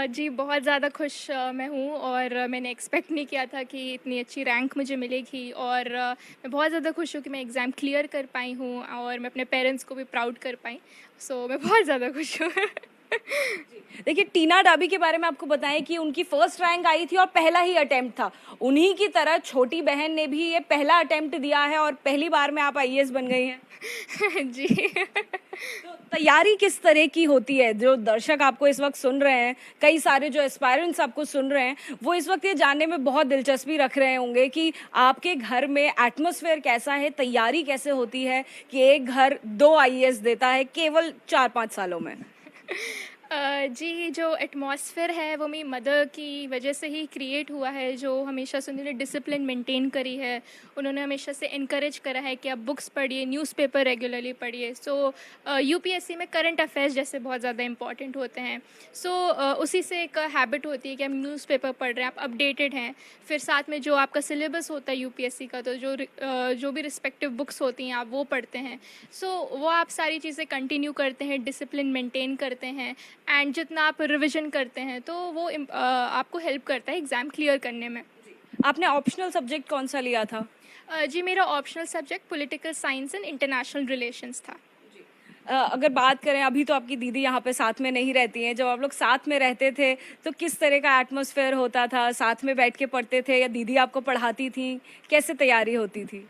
जी, बहुत ज़्यादा खुश मैं हूँ और मैंने एक्सपेक्ट नहीं किया था कि इतनी अच्छी रैंक मुझे मिलेगी और मैं बहुत ज़्यादा खुश हूँ कि मैं एग्ज़ाम क्लियर कर पाई हूँ और मैं अपने पेरेंट्स को भी प्राउड कर पाई। सो मैं बहुत ज़्यादा खुश हूँ। देखिए, टीना डाबी के बारे में आपको बताएं कि उनकी फर्स्ट रैंक आई थी और पहला ही अटेम्प्ट था। उन्हीं की तरह छोटी बहन ने भी ये पहला अटेम्प्ट दिया है और पहली बार में आप आईएएस बन गई हैं। जी। तो तैयारी किस तरह की होती है? जो दर्शक आपको इस वक्त सुन रहे हैं, कई सारे जो एस्पायरेंट्स आपको सुन रहे हैं, वो इस वक्त ये जानने में बहुत दिलचस्पी रख रहे होंगे कि आपके घर में एटमॉस्फेयर कैसा है, तैयारी कैसे होती है कि एक घर 2 आईएएस देता है केवल 4-5 सालों में? जी, जो एटमॉस्फेयर है वो मेरी मदर की वजह से ही क्रिएट हुआ है, जो हमेशा से उन्होंने डिसिप्लिन मेंटेन करी है। उन्होंने हमेशा से एनकरेज करा है कि आप बुक्स पढ़िए, न्यूज़पेपर रेगुलरली पढ़िए। सो यूपीएससी में करंट अफेयर्स जैसे बहुत ज़्यादा इंपॉर्टेंट होते हैं। सो उसी से एक हैबिट होती है कि हम न्यूज़पेपर पढ़ रहे हैं, आप अपडेटेड हैं। फिर साथ में जो आपका सिलेबस होता है यूपीएससी का, तो जो भी रिस्पेक्टिव बुक्स होती हैं आप वो पढ़ते हैं। सो वो आप सारी चीज़ें कंटिन्यू करते हैं, डिसिप्लिन मेंटेन करते हैं एंड जितना आप रिवीजन करते हैं तो वो आपको हेल्प करता है एग्ज़ाम क्लियर करने में। आपने ऑप्शनल सब्जेक्ट कौन सा लिया था? जी, मेरा optional subject political science and international relations था। अगर बात करें, अभी तो आपकी दीदी यहाँ पे साथ में नहीं रहती हैं, जब आप लोग साथ में रहते थे तो किस तरह का एटमॉस्फेयर होता था? साथ में बैठ के पढ़ते थे या दीदी आपको पढ़ाती थी? कैसे तैयारी होती थी?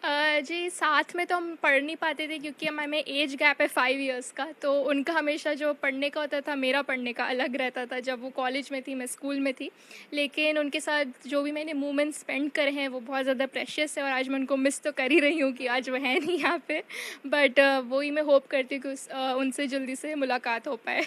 जी, साथ में तो हम पढ़ नहीं पाते थे क्योंकि हमें एज गैप है 5 इयर्स का, तो उनका हमेशा जो पढ़ने का होता था, मेरा पढ़ने का अलग रहता था। जब वो कॉलेज में थी, मैं स्कूल में थी। लेकिन उनके साथ जो भी मैंने मोमेंट्स स्पेंड करे हैं, वो बहुत ज़्यादा प्रेशियस है और आज मैं उनको मिस तो कर ही रही हूँ कि आज वो हैं नहीं यहाँ पे। बट वही मैं होप करती हूँ कि उनसे जल्दी से मुलाकात हो पाए।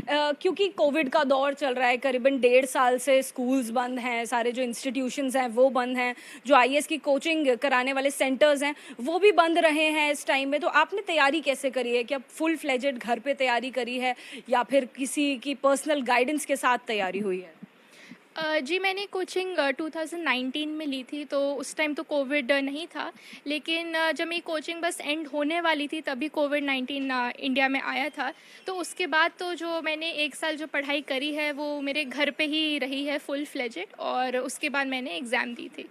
क्योंकि कोविड का दौर चल रहा है, करीबन 1.5 साल से स्कूल्स बंद हैं, सारे जो इंस्टीट्यूशंस हैं वो बंद हैं, जो आईएएस की कोचिंग कराने वाले सेंटर्स हैं वो भी बंद रहे हैं इस टाइम में। तो आपने तैयारी कैसे करी है? क्या फुल फ्लेजेड घर पे तैयारी करी है या फिर किसी की पर्सनल गाइडेंस के साथ तैयारी हुई है? जी, मैंने कोचिंग 2019 में ली थी, तो उस टाइम तो कोविड नहीं था। लेकिन जब मेरी कोचिंग बस एंड होने वाली थी तभी कोविड-19 इंडिया में आया था। तो उसके बाद तो जो मैंने 1 साल जो पढ़ाई करी है वो मेरे घर पे ही रही है फुल फ्लेजेड, और उसके बाद मैंने एग्ज़ाम दी थी।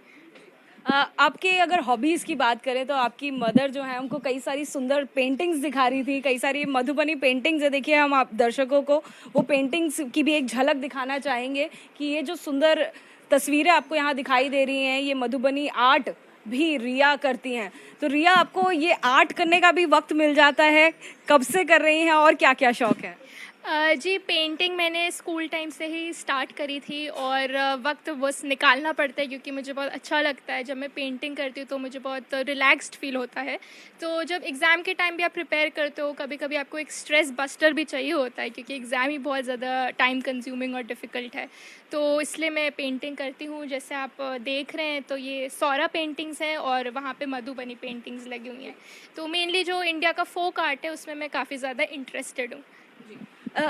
आपके अगर हॉबीज़ की बात करें तो आपकी मदर जो है उनको कई सारी सुंदर पेंटिंग्स दिखा रही थी, कई सारी मधुबनी पेंटिंग्स है। देखिए, हम आप दर्शकों को वो पेंटिंग्स की भी एक झलक दिखाना चाहेंगे कि ये जो सुंदर तस्वीरें आपको यहाँ दिखाई दे रही हैं, ये मधुबनी आर्ट भी रिया करती हैं। तो रिया, आपको ये आर्ट करने का भी वक्त मिल जाता है? कब से कर रही हैं और क्या क्या शौक है? जी, पेंटिंग मैंने स्कूल टाइम से ही स्टार्ट करी थी और वक्त बस निकालना पड़ता है क्योंकि मुझे बहुत अच्छा लगता है। जब मैं पेंटिंग करती हूँ तो मुझे बहुत रिलैक्स्ड फील होता है। तो जब एग्ज़ाम के टाइम भी आप प्रिपेयर करते हो, कभी कभी आपको एक स्ट्रेस बस्टर भी चाहिए होता है क्योंकि एग्ज़ाम ही बहुत ज़्यादा टाइम कंज्यूमिंग और डिफ़िकल्ट है। तो इसलिए मैं पेंटिंग करती हूँ। जैसे आप देख रहे हैं तो ये सौरा पेंटिंग्स हैं और वहाँ पे मधुबनी पेंटिंग्स लगी हुई हैं। तो मेनली जो इंडिया का फ़ोक आर्ट है उसमें मैं काफ़ी ज़्यादा इंटरेस्टेड हूँ।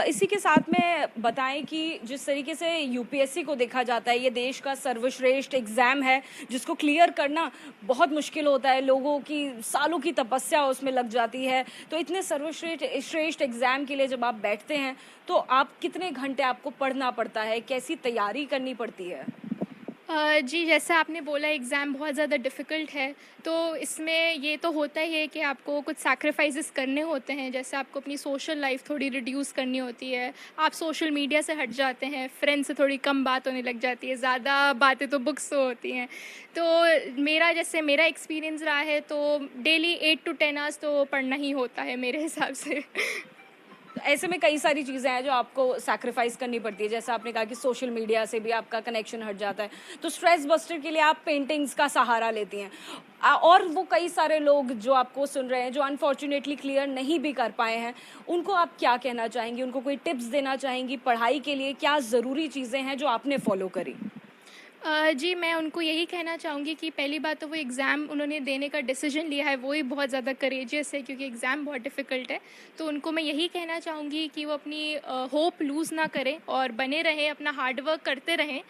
इसी के साथ में बताएं कि जिस तरीके से यूपीएससी को देखा जाता है, ये देश का सर्वश्रेष्ठ एग्ज़ाम है जिसको क्लियर करना बहुत मुश्किल होता है, लोगों की सालों की तपस्या उसमें लग जाती है। तो इतने सर्वश्रेष्ठ श्रेष्ठ एग्ज़ाम के लिए जब आप बैठते हैं तो आप कितने घंटे आपको पढ़ना पड़ता है, कैसी तैयारी करनी पड़ती है? जी, जैसे आपने बोला एग्ज़ाम बहुत ज़्यादा डिफ़िकल्ट है, तो इसमें ये तो होता ही है कि आपको कुछ सैक्रिफ़ाइसेस करने होते हैं। जैसे आपको अपनी सोशल लाइफ़ थोड़ी रिड्यूस करनी होती है, आप सोशल मीडिया से हट जाते हैं, फ्रेंड्स से थोड़ी कम बात होने लग जाती है, ज़्यादा बातें तो बुक्स से होती हैं। तो मेरा एक्सपीरियंस रहा है तो डेली 8 टू 10 आवर्स तो पढ़ना ही होता है मेरे हिसाब से। तो ऐसे में कई सारी चीज़ें हैं जो आपको सैक्रिफाइस करनी पड़ती है। जैसा आपने कहा कि सोशल मीडिया से भी आपका कनेक्शन हट जाता है, तो स्ट्रेस बस्टर के लिए आप पेंटिंग्स का सहारा लेती हैं। और वो कई सारे लोग जो आपको सुन रहे हैं, जो अनफॉर्चुनेटली क्लियर नहीं भी कर पाए हैं, उनको आप क्या कहना चाहेंगी? उनको कोई टिप्स देना चाहेंगी? पढ़ाई के लिए क्या ज़रूरी चीज़ें हैं जो आपने फॉलो करी? जी, मैं उनको यही कहना चाहूँगी कि पहली बात तो वो एग्ज़ाम उन्होंने देने का डिसीजन लिया है, वो ही बहुत ज़्यादा करेजियस है क्योंकि एग्ज़ाम बहुत डिफ़िकल्ट है। तो उनको मैं यही कहना चाहूँगी कि वो अपनी होप लूज़ ना करें और बने रहें, अपना हार्ड वर्क करते रहें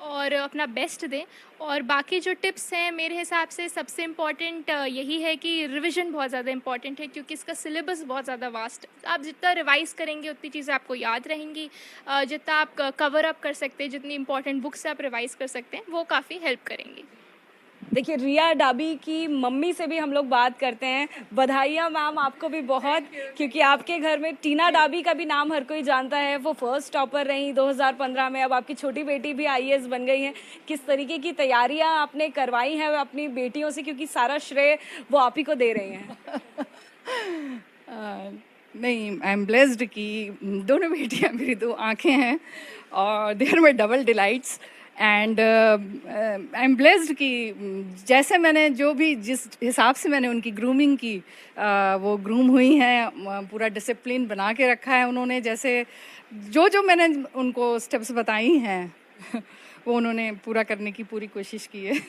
और अपना बेस्ट दें। और बाकी जो टिप्स हैं मेरे हिसाब से सबसे इम्पॉर्टेंट यही है कि रिविज़न बहुत ज़्यादा इम्पॉर्टेंट है क्योंकि इसका सिलेबस बहुत ज़्यादा वास्ट है। आप जितना रिवाइज़ करेंगे उतनी चीज़ें आपको याद रहेंगी। जितना आप कवर अप कर सकते हैं, जितनी इंपॉर्टेंट बुक्स आप रिवाइज़ कर सकते हैं, वो काफ़ी हेल्प करेंगी। देखिए रिया डाबी की मम्मी से भी हम लोग बात करते हैं। बधाइयाँ मैम आपको भी बहुत, क्योंकि आपके घर में टीना डाबी का भी नाम हर कोई जानता है। वो फर्स्ट टॉपर रही 2015 में, अब आपकी छोटी बेटी भी आईएएस बन गई है। किस तरीके की तैयारियां आपने करवाई हैं अपनी बेटियों से, क्योंकि सारा श्रेय वो आप ही को दे रही हैं। नहीं, आई एम ब्लेस्ड कि दोनों बेटियां मेरी दो आंखें हैं और they are my double delights and I am blessed कि जैसे मैंने जो भी जिस हिसाब से मैंने उनकी ग्रूमिंग की वो ग्रूम हुई हैं, पूरा डिसिप्लिन बना के रखा है उन्होंने। जैसे जो मैंने उनको स्टेप्स बताई हैं वो उन्होंने पूरा करने की पूरी कोशिश की है।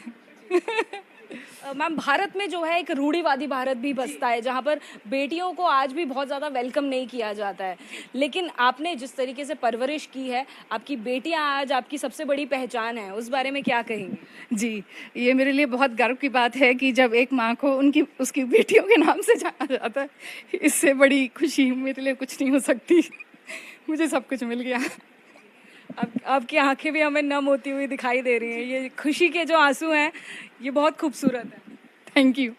मैम भारत में जो है एक रूढ़िवादी भारत भी बसता है, जहाँ पर बेटियों को आज भी बहुत ज़्यादा वेलकम नहीं किया जाता है। लेकिन आपने जिस तरीके से परवरिश की है, आपकी बेटियां आज आपकी सबसे बड़ी पहचान है, उस बारे में क्या कहेंगे? जी, ये मेरे लिए बहुत गर्व की बात है कि जब एक माँ को उसकी बेटियों के नाम से जाना जाता है, इससे बड़ी खुशी मेरे लिए कुछ नहीं हो सकती। मुझे सब कुछ मिल गया। आपकी आंखें भी हमें नम होती हुई दिखाई दे रही हैं। ये खुशी के जो आंसू हैं, ये बहुत खूबसूरत है। Thank you.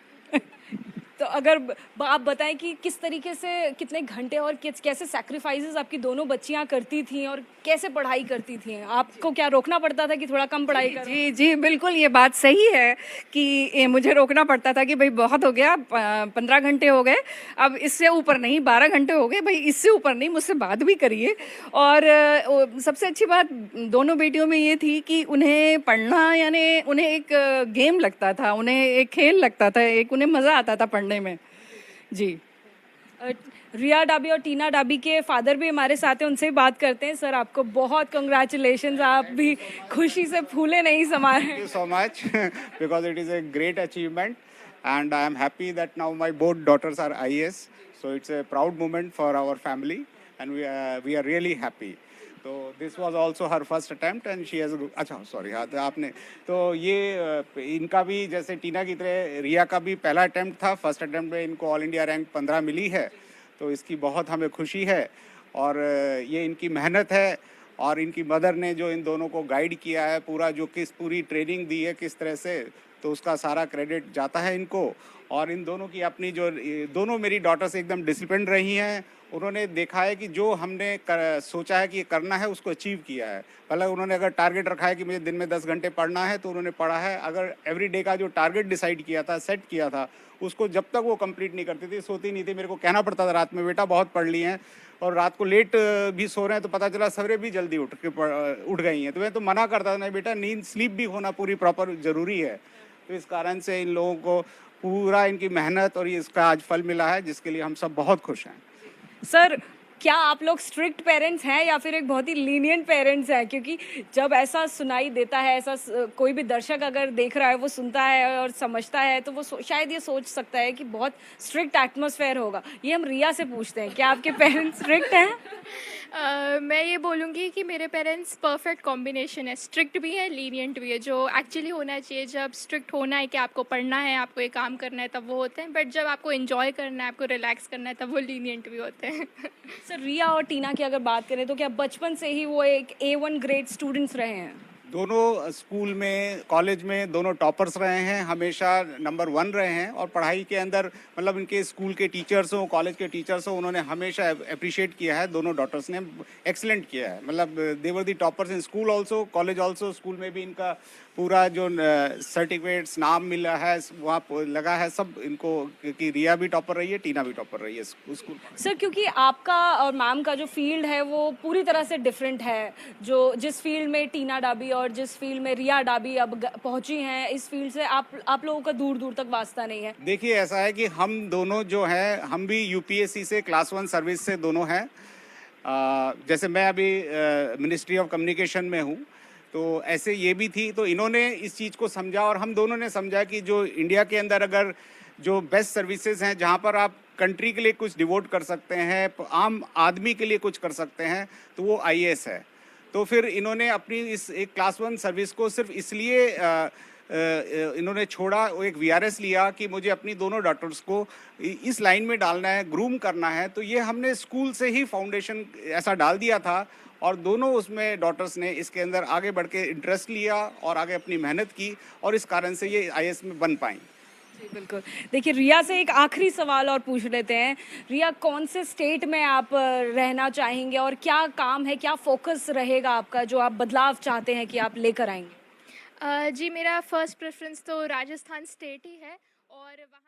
तो अगर आप बताएं कि किस तरीके से, कितने घंटे और कैसे सैक्रिफाइसेस आपकी दोनों बच्चियां करती थी और कैसे पढ़ाई करती थी? आपको क्या रोकना पड़ता था कि थोड़ा कम पढ़ाई करो? जी जी, बिल्कुल ये बात सही है कि मुझे रोकना पड़ता था कि भाई बहुत हो गया, 15 घंटे हो गए, अब इससे ऊपर नहीं, 12 घंटे हो गए भाई, इससे ऊपर नहीं, मुझसे बात भी करिए। और सबसे अच्छी बात दोनों बेटियों में ये थी कि उन्हें पढ़ना यानी उन्हें एक गेम लगता था, उन्हें एक खेल लगता था, एक उन्हें मज़ा आता था पढ़ने में। जी। रिया डाबी और टीना डाबी के फादर भी हमारे साथ हैं, उनसे भी बात करते हैं। सर आपको बहुत कंग्रेचुलेशंस, आप भी खुशी से फूले नहीं समा रहे। Thank you so much because it is a great achievement and I am happy that now my both daughters are IAS, so it's a proud moment for our family and we are really happy. तो this was also her first attempt and she has अच्छा sorry, हाँ तो आपने तो ये इनका भी जैसे टीना की तरह रिया का भी पहला अटेम्प्ट था। फर्स्ट अटेम्प्ट में इनको ऑल इंडिया रैंक 15 मिली है, तो इसकी बहुत हमें खुशी है। और ये इनकी मेहनत है और इनकी मदर ने जो इन दोनों को गाइड किया है, पूरी ट्रेनिंग दी है किस तरह से, तो उसका सारा क्रेडिट जाता है इनको। और इन दोनों की अपनी दोनों मेरी डॉटर्स एकदम डिसिप्लिन रही हैं। उन्होंने देखा है कि जो हमने सोचा है कि करना है उसको अचीव किया है। पहले उन्होंने अगर टारगेट रखा है कि मुझे दिन में 10 घंटे पढ़ना है तो उन्होंने पढ़ा है। अगर एवरी डे का जो टारगेट डिसाइड किया था, सेट किया था, उसको जब तक वो कंप्लीट नहीं करती थी, सोती नहीं थी, मेरे को कहना पड़ता था रात में, बेटा बहुत पढ़ ली हैं और रात को लेट भी सो रहे हैं, तो पता चला सवेरे भी जल्दी उठ गई हैं। तो मैं तो मना करता था, नहीं बेटा, नींद स्लीप भी होना पूरी प्रॉपर ज़रूरी है। तो इस कारण से इन लोगों को पूरा इनकी मेहनत और ये इसका आज फल मिला है, जिसके लिए हम सब बहुत खुश हैं। सर क्या आप लोग स्ट्रिक्ट पेरेंट्स हैं या फिर एक बहुत ही लीनियंट पेरेंट्स हैं? क्योंकि जब ऐसा सुनाई देता है, ऐसा कोई भी दर्शक अगर देख रहा है, वो सुनता है और समझता है, तो वो शायद ये सोच सकता है कि बहुत स्ट्रिक्ट एटमॉस्फेयर होगा। ये हम रिया से पूछते हैं, क्या आपके पेरेंट्स स्ट्रिक्ट हैं? मैं ये बोलूँगी कि मेरे पेरेंट्स परफेक्ट कॉम्बिनेशन है, स्ट्रिक्ट भी है, लीनियंट भी है, जो एक्चुअली होना चाहिए। जब स्ट्रिक्ट होना है कि आपको पढ़ना है, आपको ये काम करना है, तब वो होते हैं, बट जब आपको एंजॉय करना है, आपको रिलैक्स करना है, तब वो लीनियंट भी होते हैं। सर रिया और टीना की अगर बात करें तो क्या बचपन से ही वो एक A1 ग्रेड स्टूडेंट्स रहे हैं? दोनों स्कूल में, कॉलेज में दोनों टॉपर्स रहे हैं, हमेशा नंबर 1 रहे हैं। और पढ़ाई के अंदर मतलब इनके स्कूल के टीचर्स हों, कॉलेज के टीचर्स हों, उन्होंने हमेशा अप्रिशिएट किया है। दोनों डॉटर्स ने एक्सीलेंट किया है, मतलब they were the toppers in school also, college also. School में भी इनका पूरा जो सर्टिफिकेट्स नाम मिला है वहाँ लगा है सब इनको, कि रिया भी टॉपर रही है, टीना भी टॉपर रही है स्कूल। सर क्योंकि आपका और मैम का जो फील्ड है वो पूरी तरह से डिफरेंट है। जो जिस फील्ड में टीना डाबी और जिस फील्ड में रिया डाबी अब पहुंची हैं, इस फील्ड से आप लोगों का दूर दूर तक वास्ता नहीं है। देखिए ऐसा है कि हम दोनों जो हैं, हम भी यूपीएससी से क्लास 1 सर्विस से दोनों हैं। जैसे मैं अभी मिनिस्ट्री ऑफ कम्युनिकेशन में हूँ, तो ऐसे ये भी थी, तो इन्होंने इस चीज़ को समझा और हम दोनों ने समझा कि जो इंडिया के अंदर अगर जो बेस्ट सर्विसेज हैं, जहाँ पर आप कंट्री के लिए कुछ डिवोट कर सकते हैं, आम आदमी के लिए कुछ कर सकते हैं, तो वो आईएएस है। तो फिर इन्होंने अपनी इस एक क्लास 1 सर्विस को सिर्फ इसलिए इन्होंने छोड़ा, वो एक वीआरएस लिया कि मुझे अपनी दोनों डॉटर्स को इस लाइन में डालना है, ग्रूम करना है। तो ये हमने स्कूल से ही फाउंडेशन ऐसा डाल दिया था और दोनों उसमें डॉटर्स ने इसके अंदर आगे बढ़ के इंटरेस्ट लिया और आगे अपनी मेहनत की और इस कारण से ये आईएएस में बन पाई। जी बिल्कुल। देखिए रिया से एक आखिरी सवाल और पूछ लेते हैं। रिया, कौन से स्टेट में आप रहना चाहेंगे और क्या काम है, क्या फोकस रहेगा आपका जो आप बदलाव चाहते हैं कि आप लेकर आएंगे? जी मेरा फर्स्ट प्रेफरेंस तो राजस्थान स्टेट ही है और वहाँ